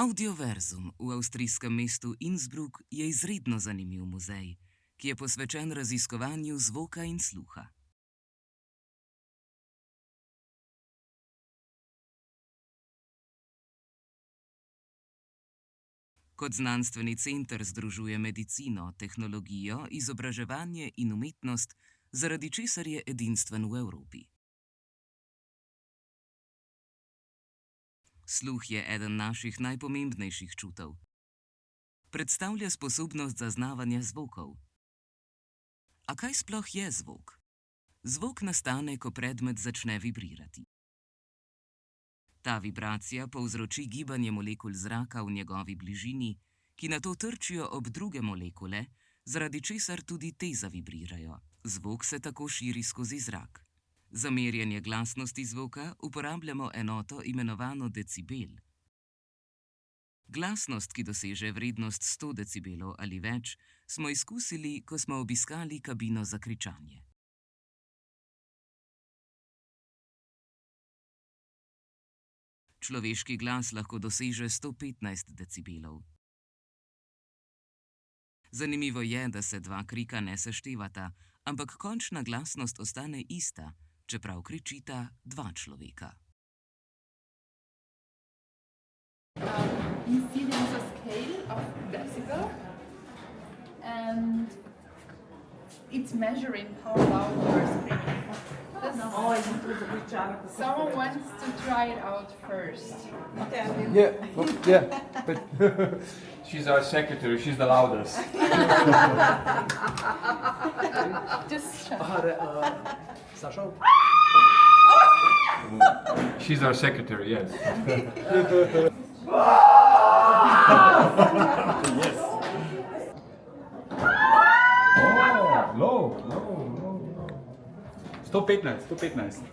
Audioverzum v avstrijskem mestu Innsbruck je izredno zanimiv muzej, ki je posvečen raziskovanju zvoka in sluha. Kot znanstveni center združuje medicino, tehnologijo, izobraževanje in umetnost, zaradi česar je edinstven v Evropi. Sluh je eden naših najpomembnejših čutov. Predstavlja sposobnost zaznavanja zvokov. A kaj sploh je zvok? Zvok nastane, ko predmet začne vibrirati. Ta vibracija povzroči gibanje molekul zraka v njegovi bližini, ki nato trčijo ob druge molekule, zaradi česar tudi te zavibrirajo. Zvok se tako širi skozi zrak. Za merjenje glasnosti zvoka uporabljamo enoto imenovano decibel. Glasnost, ki doseže vrednost 100 decibelov ali več, smo izkusili, ko smo obiskali kabino za kričanje. Človeški glas lahko doseže 115 decibelov. Zanimivo je, da se dva krika ne seštevata, ampak končna glasnost ostane ista, čeprav kričita dva človeka. You see there is a scale of decibel, and it's measuring how loud you are screaming. Someone wants to try it out first. Yeah, but she's our secretary, she's the loudest. Just try. Sasha? She's our secretary, yes. Yes. Oh, low. 115.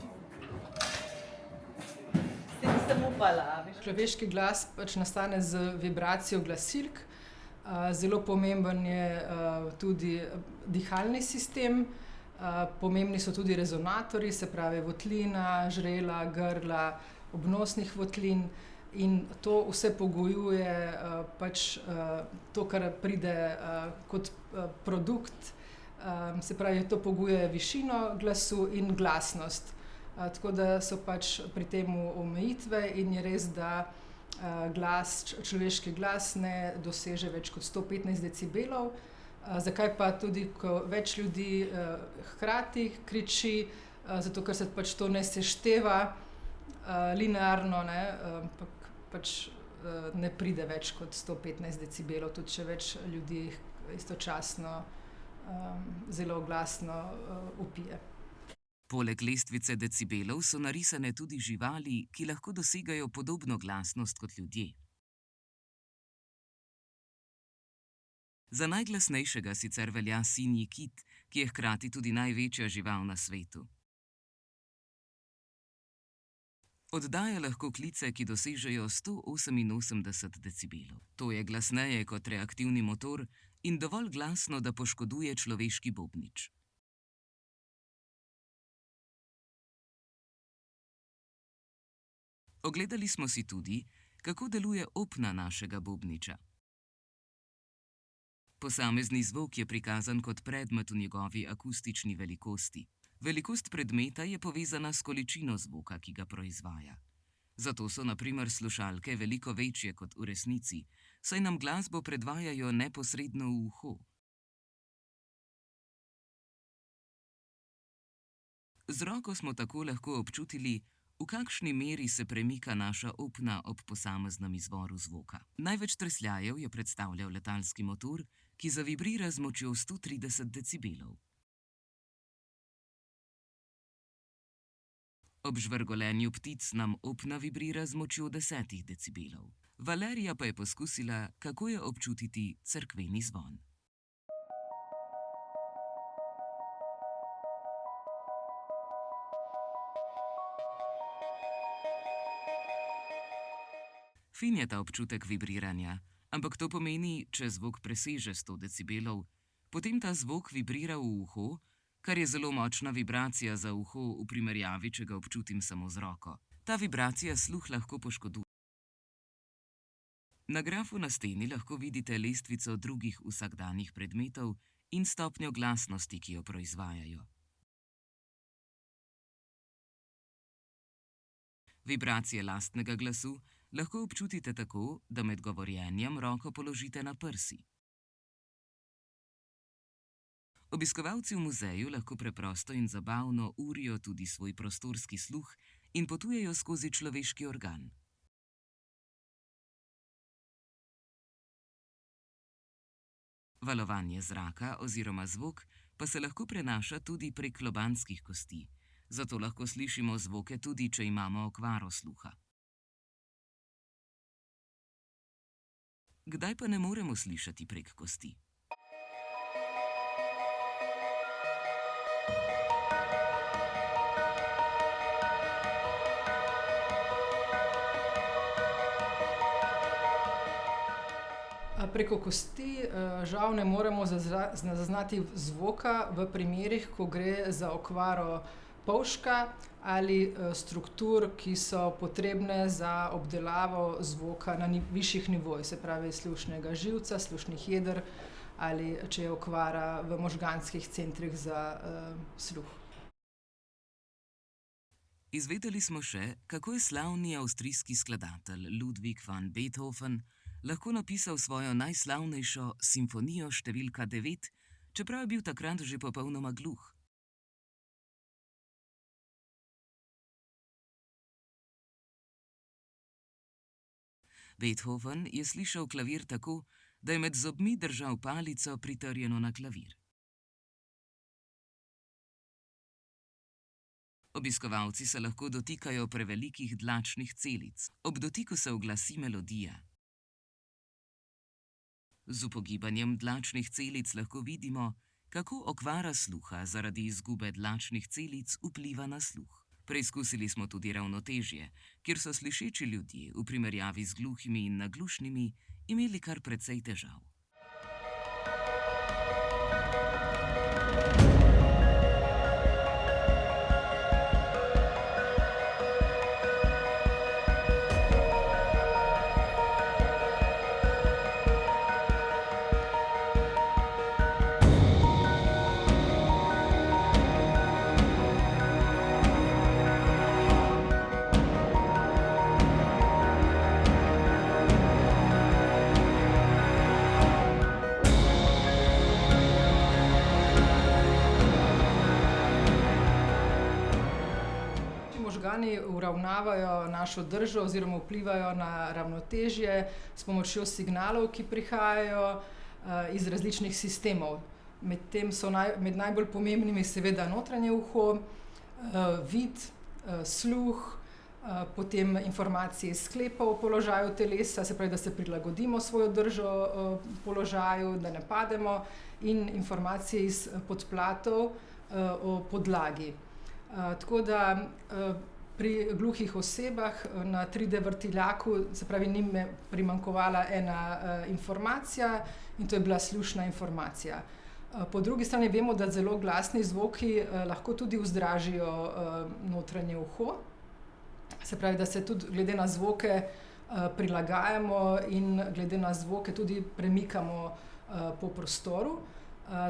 Človeški glas nastane z vibracijo glasilk. Zelo pomemben je tudi dihalni sistem. Pomembni so tudi rezonatorji, se pravi votlina, žrela, grla, obnosnih votlin, in to vse pogojuje to, kar pride kot produkt. Se pravi, to pogojuje višino glasu in glasnost. Tako da so pri tem omejitve in je res, da človeški glas ne doseže več kot 115 decibelov. Zakaj pa tudi, ko več ljudi hkrati kriči, zato ker se to ne sešteva linearno, ampak ne pride več kot 115 decibelov, tudi če več ljudi istočasno zelo glasno vpije. Poleg lestvice decibelov so narisane tudi živali, ki lahko dosegajo podobno glasnost kot ljudje. Za najglasnejšega sicer velja sinji kit, ki je hkrati tudi največja žival na svetu. Oddaja lahko klice, ki dosežejo 188 decibelov. To je glasneje kot reaktivni motor in dovolj glasno, da poškoduje človeški bobnič. Ogledali smo si tudi, kako deluje opna našega bobniča. Posamezni zvok je prikazan kot predmet v njegovi akustični velikosti. Velikost predmeta je povezana s količino zvoka, ki ga proizvaja. Zato so na primer slušalke veliko večje kot v resnici, saj nam glasbo predvajajo neposredno v uho. Z roko smo tako lahko občutili, v kakšni meri se premika naša opna ob posameznem izvoru zvoka. Največ tresljajev je predstavljal letalski motor, ki zavibrira z močjo 130 decibelov. Ob žvrgolenju ptic nam opna vibrira z močjo 10 decibelov. Valerija pa je poskusila, kako je občutiti cerkveni zvon. Fin je ta občutek vibriranja, ampak to pomeni, če zvok preseže 100 decibelov, potem ta zvok vibrira v uho, kar je zelo močna vibracija za uho v primerjavi, če ga občutim samo z roko. Ta vibracija sluh lahko poškoduje. Na grafu na steni lahko vidite lestvico drugih vsakdanjih predmetov in stopnjo glasnosti, ki jo proizvajajo. Vibracije lastnega glasu lahko občutite tako, da med govorjenjem roko položite na prsi. Obiskovalci v muzeju lahko preprosto in zabavno urijo tudi svoj prostorski sluh in potujejo skozi človeški organ. Valovanje zraka oziroma zvok pa se lahko prenaša tudi prek lobanskih kosti, zato lahko slišimo zvoke tudi, če imamo okvaro sluha. Kdaj pa ne moremo slišati prek kosti? Preko kosti žal ne moremo zaznati zvoka v primerih, ko gre za okvaro polžka ali struktur, ki so potrebne za obdelavo zvoka na višjih nivojih, se pravi slušnega živca, slušnih jeder ali če je okvara v možganskih centrih za sluh. Izvedeli smo še, kako je slavni avstrijski skladatelj Ludwig van Beethoven lahko napisal svojo najslavnejšo simfonijo številka 9, čeprav je bil takrat že popolnoma gluh. Beethoven je slišal klavir tako, da je med zobmi držal palico pritrjeno na klavir. Obiskovalci se lahko dotikajo prevelikih dlačnih celic. Ob dotiku se oglasi melodija. Z upogibanjem dlačnih celic lahko vidimo, kako okvara sluha zaradi izgube dlačnih celic vpliva na sluh. Preizkusili smo tudi ravnotežje, kjer so slišeči ljudje v primerjavi z gluhimi in naglušnimi imeli kar precej težav. Možgani uravnavajo našo držo oziroma vplivajo na ravnotežje s pomočjo signalov, ki prihajajo iz različnih sistemov. Medtem so med najbolj pomembnimi seveda notranje uho, vid, sluh, potem informacije iz sklepov o položaju telesa, se pravi, da se prilagodimo svojo držo položaju, da ne pademo, in informacije iz podplatov o podlagi. Tako da pri gluhih osebah na 3D vrtiljaku, se pravi, njim je primanjkovala ena informacija in to je bila slušna informacija. Po drugi strani vemo, da zelo glasni zvoki lahko tudi vzdražijo notranje uho, se pravi, da se tudi glede na zvoke prilagajamo in glede na zvoke tudi premikamo po prostoru.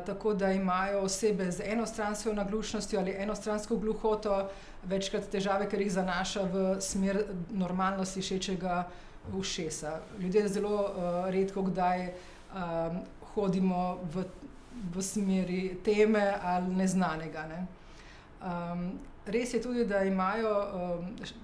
Tako da imajo osebe z enostransko naglušnostjo ali enostransko gluhoto večkrat težave, ker jih zanaša v smer normalno slišečega ušesa. Ljudje zelo redko kdaj hodimo v smeri teme ali neznanega, ne. Res je tudi, da imajo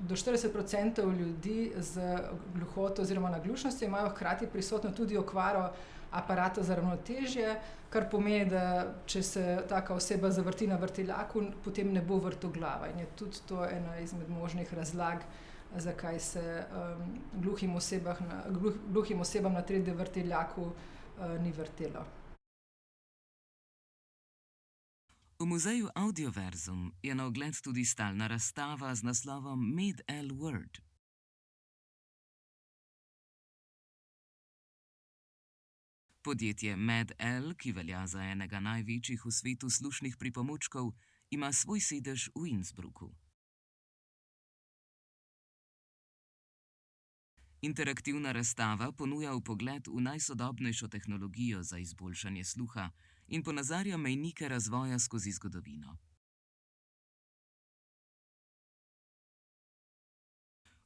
do 40% ljudi z gluhoto oziroma naglušnostjo imajo hkrati prisotno tudi okvaro aparata za ravnotežje, kar pomeni, da če se taka oseba zavrti na vrtiljaku, potem ne bo vrtoglava. In je tudi to ena izmed možnih razlag, zakaj se gluhim osebam na 3D vrtiljaku ni vrtelo. V muzeju Audioverzum je na ogled tudi stalna razstava z naslovom Med-El World. Podjetje Med-El, ki velja za enega največjih v svetu slušnih pripomočkov, ima svoj sedež v Innsbrucku. Interaktivna razstava ponuja vpogled v najsodobnejšo tehnologijo za izboljšanje sluha in ponazarja mejnike razvoja skozi zgodovino.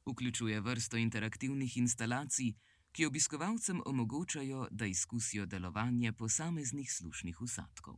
Vključuje vrsto interaktivnih instalacij, ki obiskovalcem omogočajo, da izkusijo delovanje posameznih slušnih vsadkov.